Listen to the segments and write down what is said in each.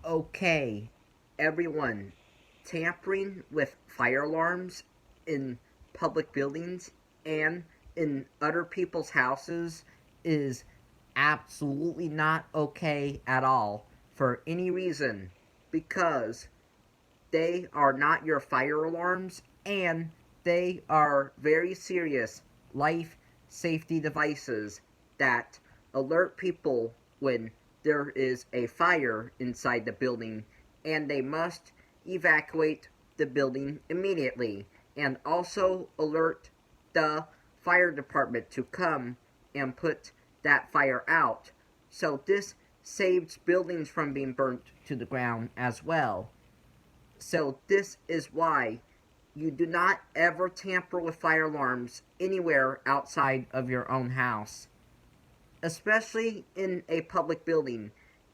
Okay, everyone, tampering with fire alarms in public buildings and in other people's houses is absolutely not okay at all for any reason because they are not your fire alarms and they are very serious life safety devices that alert people when there is a fire inside the building and they must evacuate the building immediately and also alert the fire department to come and put that fire out. So this saves buildings from being burnt to the ground as well. So this is why you do not ever tamper with fire alarms anywhere outside of your own house, especially in a public building.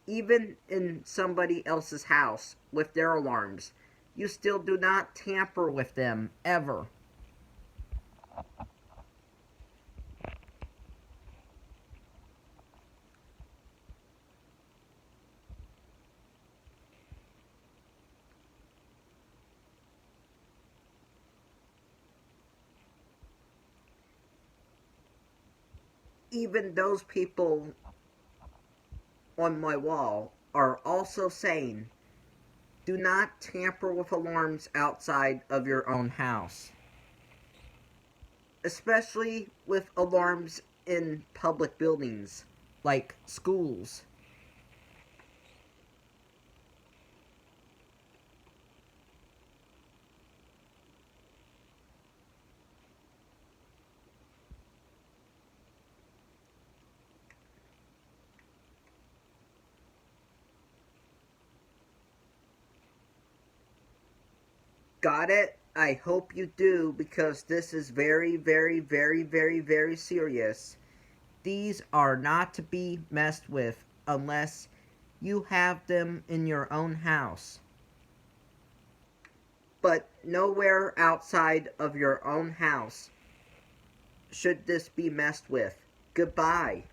Even in somebody else's house with their alarms, you still do not tamper with them ever. Even those people on my wall are also saying, do not tamper with alarms outside of your own house, especially with alarms in public buildings like schools. Got it? I hope you do because this is very, very, very, very, very serious. These are not to be messed with unless you have them in your own house. But nowhere outside of your own house should this be messed with. Goodbye.